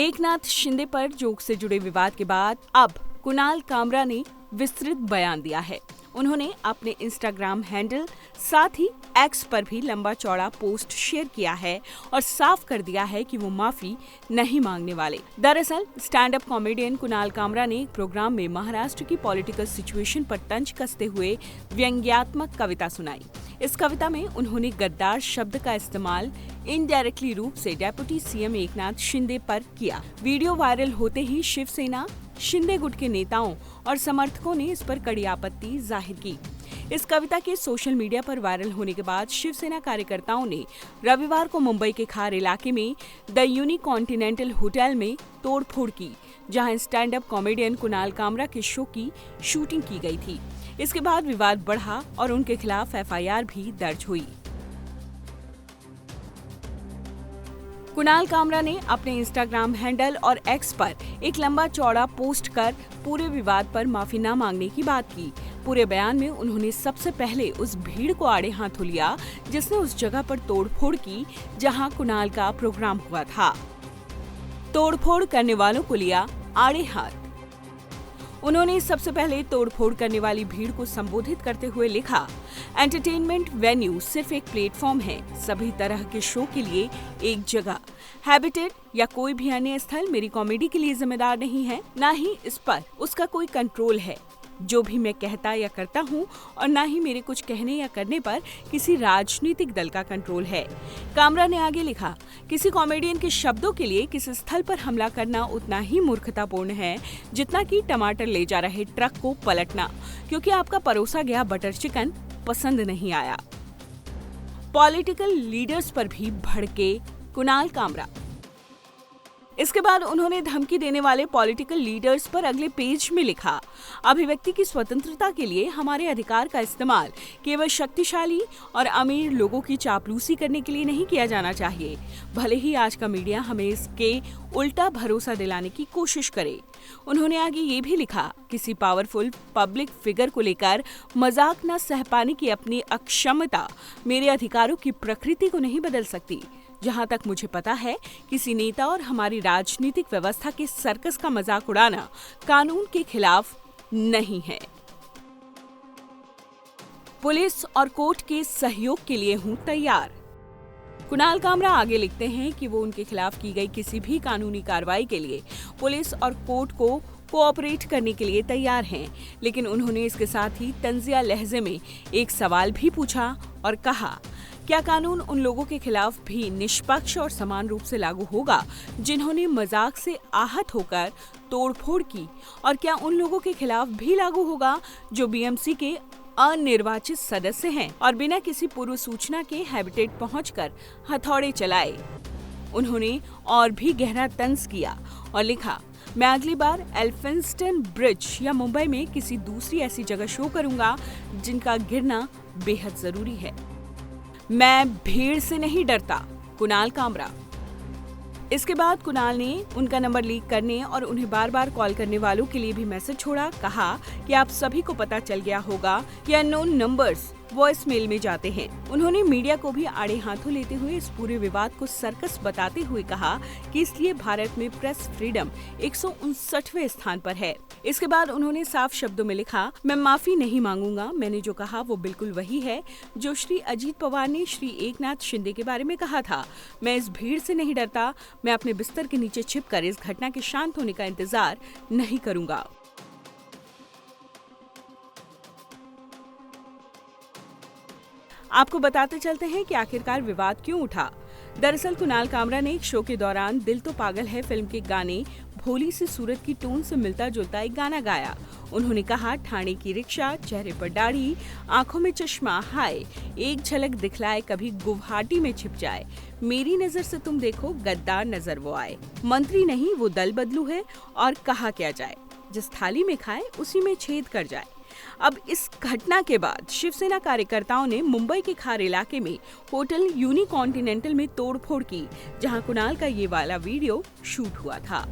एकनाथ शिंदे पर जोक से जुड़े विवाद के बाद अब कुणाल कामरा ने विस्तृत बयान दिया है। उन्होंने अपने इंस्टाग्राम हैंडल साथ ही एक्स पर भी लंबा चौड़ा पोस्ट शेयर किया है और साफ कर दिया है कि वो माफी नहीं मांगने वाले। दरअसल stand up comedian Kunal Kamra ने एक प्रोग्राम में महाराष्ट्र की पॉलिटिकल सिचुएशन पर तंज कसते हुए व्यंग्यात्मक कविता सुनाई। इस कविता में उन्होंने गद्दार शब्द का इस्तेमाल इनडायरेक्टली रूप से डेप्यूटी सीएम एकनाथ शिंदे पर किया। वीडियो वायरल होते ही शिवसेना, शिंदे गुट के नेताओं और समर्थकों ने इस पर कड़ी आपत्ति जाहिर की। इस कविता के सोशल मीडिया पर वायरल होने के बाद शिवसेना कार्यकर्ताओं ने रविवार को मुंबई के खार इलाके में द यूनिकॉन्टिनेंटल होटल में तोड़फोड़ की, जहां stand up comedian Kunal Kamra के शो की शूटिंग की गई थी। इसके बाद विवाद बढ़ा और उनके खिलाफ एफआईआर भी दर्ज हुई। कुणाल कामरा ने अपने इंस्टाग्राम हैंडल और एक्स पर एक लंबा चौड़ा पोस्ट कर पूरे विवाद पर माफी न मांगने की बात की। पूरे बयान में उन्होंने सबसे पहले उस भीड़ को आड़े हाथों लिया जिसने उस जगह पर तोड़फोड़ की जहां कुणाल का प्रोग्राम हुआ था। तोड़फोड़ करने वालों को लिया आड़े हाथ। उन्होंने सबसे पहले तोड़फोड़ करने वाली भीड़ को संबोधित करते हुए लिखा, एंटरटेनमेंट वेन्यू सिर्फ एक प्लेटफॉर्म है, सभी तरह के शो के लिए एक जगह। हैबिटेट या कोई भी अन्य स्थल मेरी कॉमेडी के लिए जिम्मेदार नहीं है, ना ही इस पर उसका कोई कंट्रोल है। जो भी मैं कहता या करता हूँ और ना ही मेरे कुछ कहने या करने पर किसी राजनीतिक दल का कंट्रोल है। कामरा ने आगे लिखा, किसी कॉमेडियन के शब्दों के लिए किसी स्थल पर हमला करना उतना ही मूर्खतापूर्ण है जितना कि टमाटर ले जा रहे ट्रक को पलटना क्योंकि आपका परोसा गया बटर चिकन पसंद नहीं आया। पॉलिटिकल लीडर्स पर भी भड़के कुणाल कामरा। इसके बाद उन्होंने धमकी देने वाले पॉलिटिकल लीडर्स पर अगले पेज में लिखा, अभिव्यक्ति की स्वतंत्रता के लिए हमारे अधिकार का इस्तेमाल केवल शक्तिशाली और अमीर लोगों की चापलूसी करने के लिए नहीं किया जाना चाहिए, भले ही आज का मीडिया हमें इसके उल्टा भरोसा दिलाने की कोशिश करे। उन्होंने आगे ये भी लिखा, किसी पावरफुल पब्लिक फिगर को लेकर मजाक न सह पाने की अपनी अक्षमता मेरे अधिकारों की प्रकृति को नहीं बदल सकती। जहां तक मुझे पता है, किसी नेता और हमारी राजनीतिक व्यवस्था के सर्कस का मजाक उड़ाना कानून के खिलाफ नहीं है। पुलिस और कोर्ट के सहयोग के लिए हूं तैयार। कुणाल कामरा आगे लिखते हैं कि वो उनके खिलाफ की गई किसी भी कानूनी कार्रवाई के लिए पुलिस और कोर्ट को कोऑपरेट करने के लिए तैयार हैं, लेकिन उन्होंने इसके साथ ही तंजिया लहजे में एक सवाल भी पूछा और कहा, क्या कानून उन लोगों के खिलाफ भी निष्पक्ष और समान रूप से लागू होगा जिन्होंने मजाक से आहत होकर तोड़फोड़ की, और क्या उन लोगों के खिलाफ भी लागू होगा जो बीएमसी के अनिर्वाचित सदस्य हैं और बिना किसी पूर्व सूचना के हैबिटेट पहुंचकर हथौड़े चलाए। उन्होंने और भी गहरा तंज किया और लिखा, मैं अगली बार एल्फिंस्टन ब्रिज या मुंबई में किसी दूसरी ऐसी जगह शो करूंगा जिनका गिरना बेहद जरूरी है। मैं भीड़ से नहीं डरता, कुणाल कामरा। इसके बाद कुणाल ने उनका नंबर लीक करने और उन्हें बार बार कॉल करने वालों के लिए भी मैसेज छोड़ा। कहा कि आप सभी को पता चल गया होगा कि अननोन नंबर्स वॉइस मेल में जाते हैं। उन्होंने मीडिया को भी आड़े हाथों लेते हुए इस पूरे विवाद को सर्कस बताते हुए कहा कि इसलिए भारत में प्रेस फ्रीडम 159वें स्थान पर है। इसके बाद उन्होंने साफ शब्दों में लिखा, मैं माफी नहीं मांगूंगा। मैंने जो कहा वो बिल्कुल वही है जो श्री अजीत पवार ने श्री एकनाथ शिंदे के बारे में कहा था। मैं इस भीड़ से नहीं डरता। मैं अपने बिस्तर के नीचे छिपकर इस घटना के शांत होने का इंतजार नहीं करूंगा। आपको बताते चलते हैं कि आखिरकार विवाद क्यों उठा। दरअसल कुणाल कामरा ने एक शो के दौरान दिल तो पागल है फिल्म के गाने भोली सी सूरत की टोन से मिलता जुलता एक गाना गाया। उन्होंने कहा, ठाणे की रिक्शा, चेहरे पर दाढ़ी, आंखों में चश्मा, हाय एक झलक दिखलाए कभी गुवाहाटी में छिप जाए, मेरी नजर से तुम देखो गद्दार नजर वो आए, मंत्री नहीं वो दल बदलू है और कहा क्या जाए, जिस थाली में खाए उसी में छेद कर जाए। अब इस घटना के बाद शिवसेना कार्यकर्ताओं ने मुंबई के खार इलाके में होटल यूनिकॉन्टिनेंटल में तोड़फोड़ की, जहां कुणाल का ये वाला वीडियो शूट हुआ था।